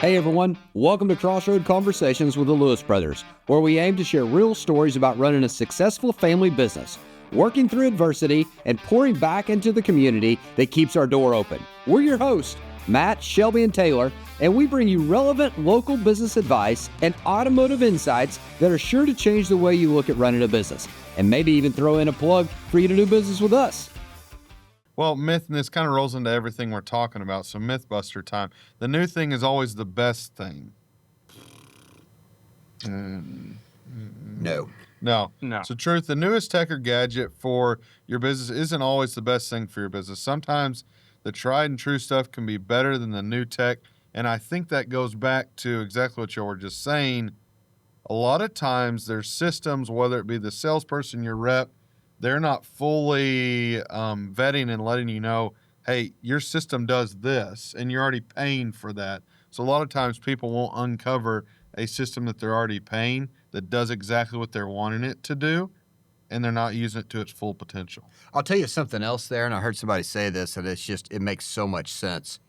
Hey everyone, welcome to Crossroad Conversations with the Lewis Brothers, where we aim to share real stories about running a successful family business, working through adversity, and pouring back into the community that keeps our door open. We're your hosts, Matt, Shelby, and Taylor, and we bring you relevant local business advice and automotive insights that are sure to change the way you look at running a business, and maybe even throw in a plug for you to do business with us. Well, myth, and this kind of rolls into everything we're talking about, so Mythbuster time. The new thing is always the best thing. No. So truth, the newest tech or gadget for your business isn't always the best thing for your business. Sometimes the tried and true stuff can be better than the new tech, and I think that goes back to exactly what you were just saying. A lot of times there's systems, whether it be the salesperson, your rep, they're not fully vetting and letting you know, hey, your system does this, and you're already paying for that. So a lot of times people won't uncover a system that they're already paying that does exactly what they're wanting it to do, and they're not using it to its full potential. I'll tell you something else there, and I heard somebody say this, and it makes so much sense.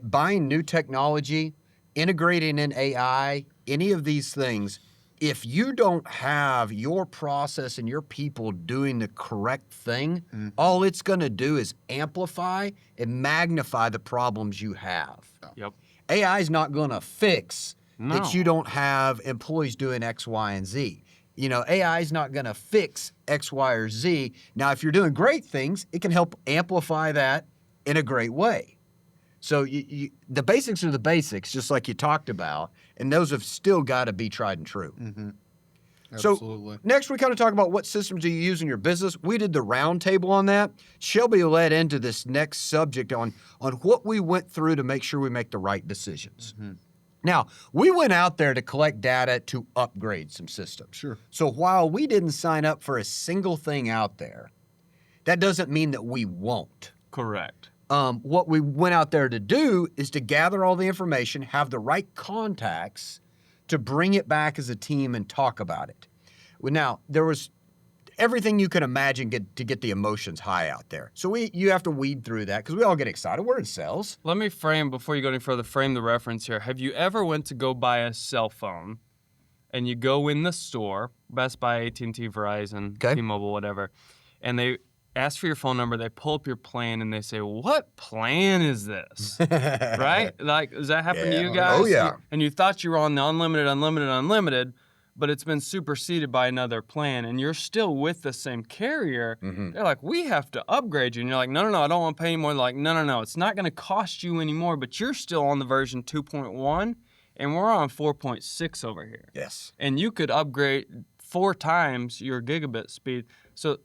Buying new technology, integrating in AI, any of these things, if you don't have your process and your people doing the correct thing, all it's going to do is amplify and magnify the problems you have. Yep. AI is not going to fix that you don't have employees doing X, Y, and Z. You know, AI is not going to fix X, Y, or Z. Now, if you're doing great things, it can help amplify that in a great way. So the basics are the basics, just like you talked about, and those have still got to be tried and true. Mm-hmm. Absolutely. So next we kind of talk about what systems do you use in your business. We did the round table on that. Shelby led into this next subject on what we went through to make sure we make the right decisions. Mm-hmm. Now, we went out there to collect data to upgrade some systems. Sure. So while we didn't sign up for a single thing out there, that doesn't mean that we won't. Correct. What we went out there to do is to gather all the information, have the right contacts to bring it back as a team and talk about it. Now, there was everything you can imagine to get the emotions high out there. So you have to weed through that because we all get excited. We're in sales. Let me before you go any further, frame the reference here. Have you ever went to go buy a cell phone and you go in the store, Best Buy, AT&T, Verizon, T-Mobile, whatever, and they ask for your phone number, they pull up your plan, and they say, what plan is this? Right? Like, does that happen to you guys? Oh, yeah. And you thought you were on the unlimited, but it's been superseded by another plan, and you're still with the same carrier. Mm-hmm. They're like, we have to upgrade you. And you're like, no, I don't want to pay anymore. They're like, no, it's not going to cost you anymore, but you're still on the version 2.1, and we're on 4.6 over here. Yes. And you could upgrade 4 times your gigabit speed. So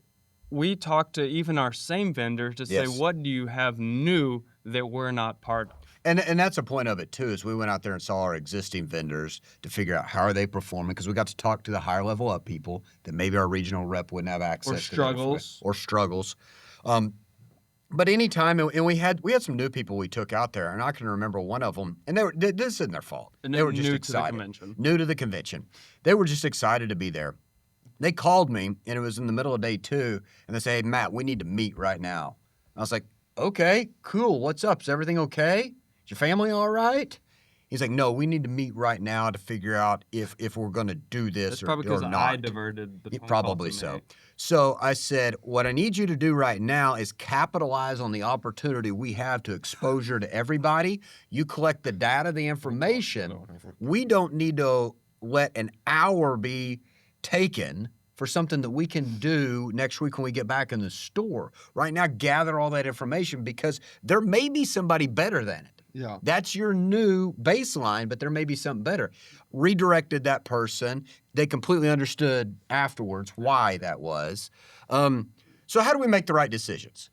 we talk to even our same vendors to say, what do you have new that we're not part of? And that's a point of it, too, is we went out there and saw our existing vendors to figure out how are they performing, because we got to talk to the higher level up people that maybe our regional rep wouldn't have access to. Or struggles. But anytime, and we had some new people we took out there, and I can remember one of them, and this isn't their fault. They were just excited. New to the convention. They were just excited to be there. They called me, and it was in the middle of day 2, and they say, hey, Matt, we need to meet right now. I was like, okay, cool. What's up? Is everything okay? Is your family all right? He's like, no, we need to meet right now to figure out if we're going to do this or not. Probably because I diverted the phone Probably call to so. me. So I said, what I need you to do right now is capitalize on the opportunity we have to exposure to everybody. You collect the data, the information. We don't need to let an hour be taken for something that we can do next week when we get back in the store. Right now, gather all that information because there may be somebody better than it. Yeah. That's your new baseline, but there may be something better. Redirected that person. They completely understood afterwards why that was. So how do we make the right decisions?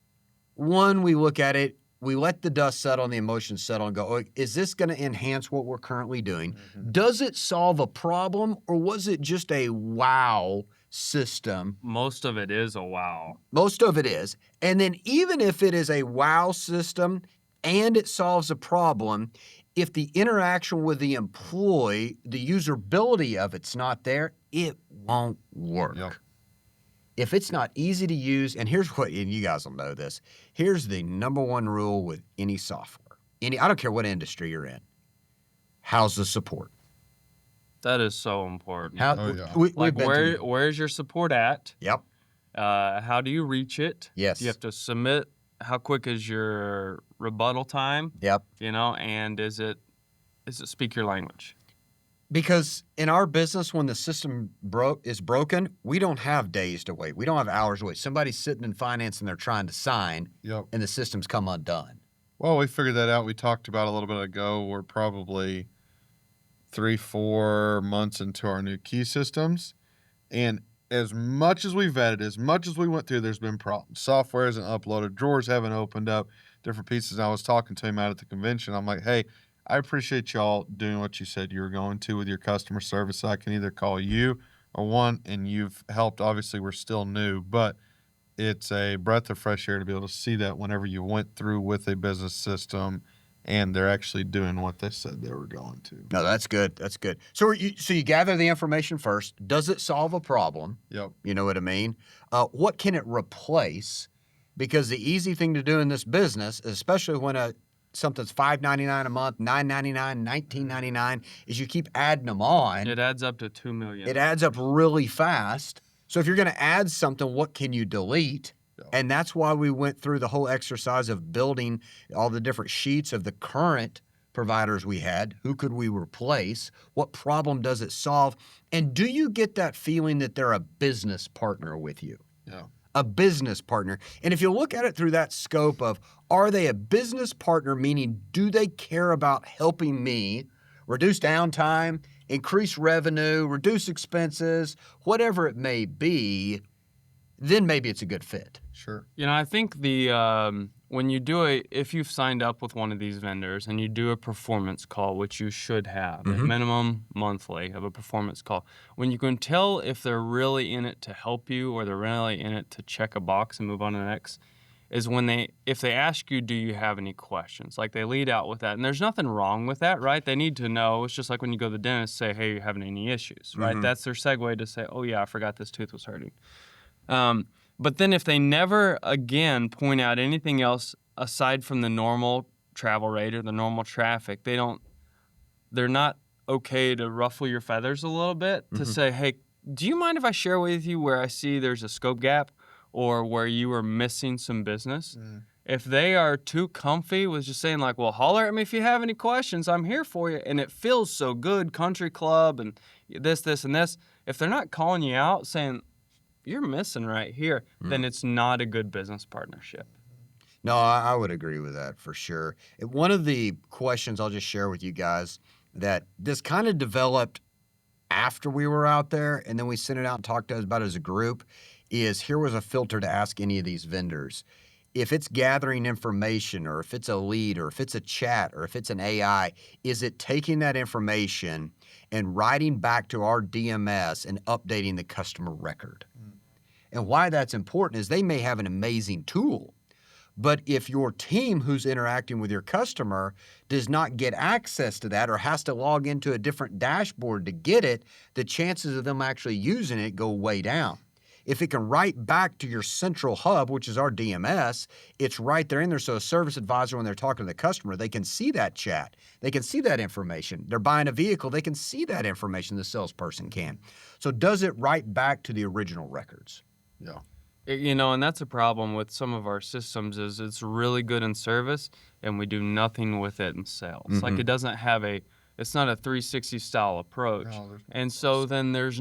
One, we look at it. We let the dust settle and the emotions settle and go, oh, is this going to enhance what we're currently doing? Mm-hmm. Does it solve a problem, or was it just a wow system? Most of it is a wow. Most of it is. And then even if it is a wow system and it solves a problem, if the interaction with the employee, the usability of it's not there, it won't work. Yep. If it's not easy to use, and here's what, and you guys will know this, here's the number one rule with any software. I don't care what industry you're in. how's the support? That is so important. Where's your support at? Yep. How do you reach it? Yes. Do you have to submit? How quick is your rebuttal time? Yep. And is it speak your language? Because in our business, when the system is broken, we don't have days to wait. We don't have hours to wait. Somebody's sitting in finance and they're trying to sign, and the system's come undone. Well, we figured that out. We talked about a little bit ago. We're probably 3-4 months into our new key systems. And as much as we vetted, as much as we went through, there's been problems. Software isn't uploaded. Drawers haven't opened up. Different pieces. I was talking to him out at the convention. I'm like, hey, I appreciate y'all doing what you said you were going to with your customer service. I can either call you or one, and you've helped. Obviously, we're still new, but it's a breath of fresh air to be able to see that whenever you went through with a business system and they're actually doing what they said they were going to. No, that's good. That's good. So you gather the information first. Does it solve a problem? Yep. You know what I mean? What can it replace? Because the easy thing to do in this business, especially when something's $5.99 a month, $9.99, $19.99, is you keep adding them on. It adds up to $2 million. It adds up really fast. So if you're going to add something, what can you delete? Yeah. And that's why we went through the whole exercise of building all the different sheets of the current providers we had. Who could we replace? What problem does it solve? And do you get that feeling that they're a business partner with you? Yeah. A business partner. And if you look at it through that scope of, are they a business partner, meaning do they care about helping me reduce downtime, increase revenue, reduce expenses, whatever it may be, then maybe it's a good fit. Sure. I think when you if you've signed up with one of these vendors and you do a performance call, which you should have, at minimum monthly of a performance call, when you can tell if they're really in it to help you or they're really in it to check a box and move on to the next, is if they ask you, do you have any questions? Like they lead out with that. And there's nothing wrong with that, right? They need to know. It's just like when you go to the dentist, say, hey, you having any issues, right? That's their segue to say, oh yeah, I forgot this tooth was hurting. But then if they never again point out anything else aside from the normal travel rate or the normal traffic, they're not okay to ruffle your feathers a little bit to say, hey, do you mind if I share with you where I see there's a scope gap or where you are missing some business? If they are too comfy with just saying like, well, holler at me if you have any questions, I'm here for you, and it feels so good, country club and this, and this, if they're not calling you out saying, you're missing right here, then it's not a good business partnership. No, I would agree with that for sure. One of the questions I'll just share with you guys that this kind of developed after we were out there, and then we sent it out and talked about it as a group, is here was a filter to ask any of these vendors. If it's gathering information, or if it's a lead, or if it's a chat, or if it's an AI, is it taking that information and writing back to our DMS and updating the customer record? And why that's important is they may have an amazing tool, but if your team who's interacting with your customer does not get access to that or has to log into a different dashboard to get it, the chances of them actually using it go way down. If it can write back to your central hub, which is our DMS, it's right there in there. So a service advisor, when they're talking to the customer, they can see that chat. They can see that information. They're buying a vehicle. They can see that information. The salesperson can. So does it write back to the original records? Yeah. And that's a problem with some of our systems is it's really good in service and we do nothing with it in sales. Like it doesn't have it's not a 360 style approach. No, and so then there's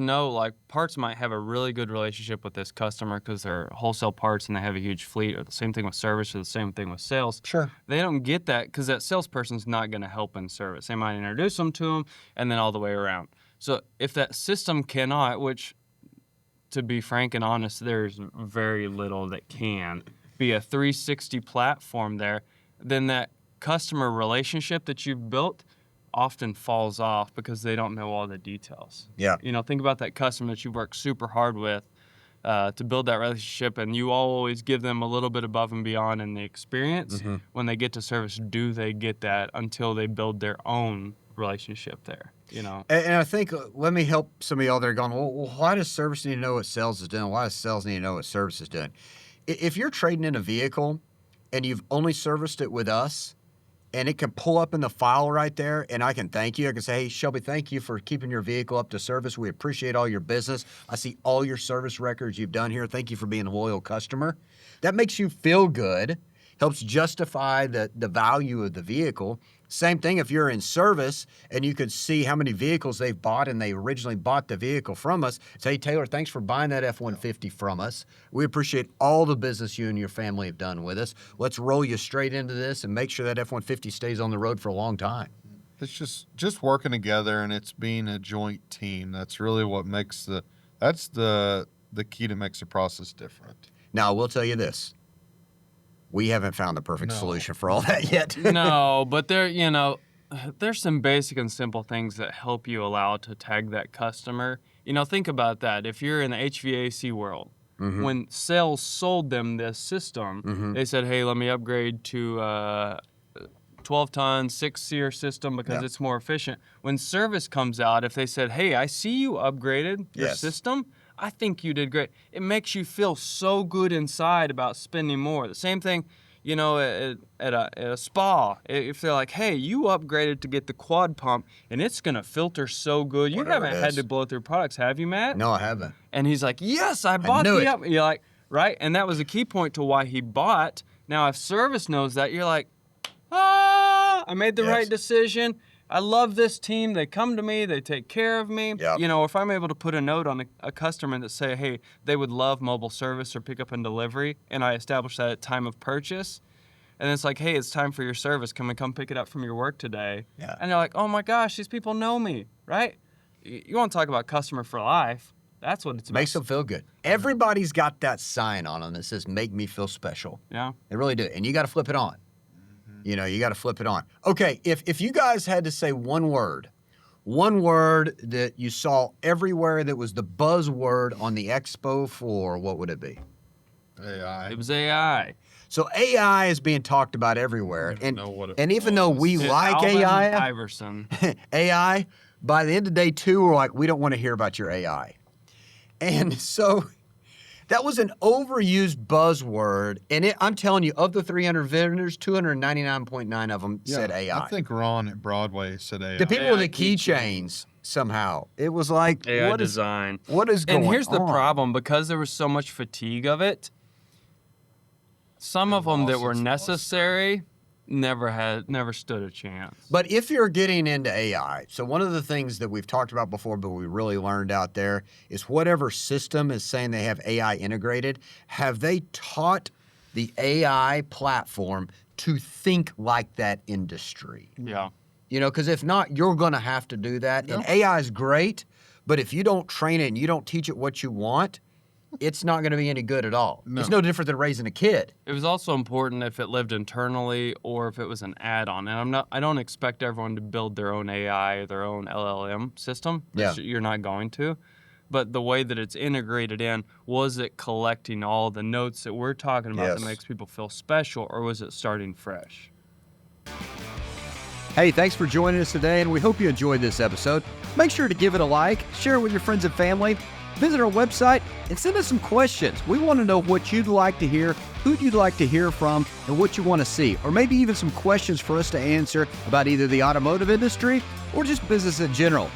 parts might have a really good relationship with this customer because they're wholesale parts and they have a huge fleet, or the same thing with service or the same thing with sales. Sure. They don't get that because that salesperson's not going to help in service. They might introduce them to them and then all the way around. So if that system cannot, which to be frank and honest, there's very little that can be a 360 platform there, then that customer relationship that you've built often falls off because they don't know all the details. Yeah. Think about that customer that you've worked super hard with to build that relationship, and you always give them a little bit above and beyond in the experience. When they get to service, do they get that until they build their own relationship there? And I think, let me help some of y'all that are going, well, why does service need to know what sales is doing? Why does sales need to know what service is doing? If you're trading in a vehicle and you've only serviced it with us, and it can pull up in the file right there, and I can thank you. I can say, hey, Shelby, thank you for keeping your vehicle up to service. We appreciate all your business. I see all your service records you've done here. Thank you for being a loyal customer. That makes you feel good, helps justify the value of the vehicle. Same thing if you're in service and you could see how many vehicles they've bought and they originally bought the vehicle from us. Say, hey, Taylor, thanks for buying that F-150 from us. We appreciate all the business you and your family have done with us. Let's roll you straight into this and make sure that F-150 stays on the road for a long time. It's just working together, and it's being a joint team. That's really what makes the key to makes the process different. Now, I will tell you this. We haven't found the perfect solution for all that yet. No, but there's some basic and simple things that help you allow to tag that customer. Think about that. If you're in the HVAC world, when sales sold them this system, they said, hey, let me upgrade to 12-ton, 6-SEER system because it's more efficient. When service comes out, if they said, hey, I see you upgraded your system, I think you did great. It makes you feel so good inside about spending more. The same thing, at a spa. If they're like, hey, you upgraded to get the quad pump, and it's going to filter so good. You haven't had to blow through products, have you, Matt? No, I haven't. And he's like, yes, I bought the up. You're like, right? And that was a key point to why he bought. Now, if service knows that, you're like, I made the right decision. I love this team. They come to me. They take care of me. Yep. If I'm able to put a note on a customer that say, hey, they would love mobile service or pickup and delivery, and I establish that at time of purchase, and it's like, hey, it's time for your service. Can we come pick it up from your work today? Yeah. And they're like, oh my gosh, these people know me, right? You want to talk about customer for life. That's what it's about. Makes them feel good. Everybody's got that sign on them that says, make me feel special. Yeah. They really do. And you got to flip it on. You got to flip it on. Okay, if you guys had to say one word that you saw everywhere that was the buzzword on the expo floor, what would it be? AI. It was AI. So AI is being talked about everywhere. And even though we like Alvin AI, Iverson. AI, by the end of day 2, we're like, we don't want to hear about your AI. And so that was an overused buzzword, and I'm telling you, of the 300 vendors, 299.9 of them said AI. I think Ron at Broadway said AI. The people with the keychains, somehow. It was like, AI design. What is going on? And here's the problem. Because there was so much fatigue of it, some of them that were necessary never stood a chance. But if you're getting into AI, so one of the things that we've talked about before, but we really learned out there, is whatever system is saying they have AI integrated, have they taught the AI platform to think like that industry? Yeah. Because if not, you're going to have to do that. And AI is great, but if you don't train it and you don't teach it what you want, it's not going to be any good at all. No. It's no different than raising a kid. It was also important if it lived internally or if it was an add-on. And I don't expect everyone to build their own AI or their own LLM system. Yeah. You're not going to. But the way that it's integrated in, was it collecting all the notes that we're talking about that makes people feel special, or was it starting fresh? Hey, thanks for joining us today, and we hope you enjoyed this episode. Make sure to give it a like, share it with your friends and family, visit our website, and send us some questions. We want to know what you'd like to hear, who you'd like to hear from, and what you want to see, or maybe even some questions for us to answer about either the automotive industry or just business in general.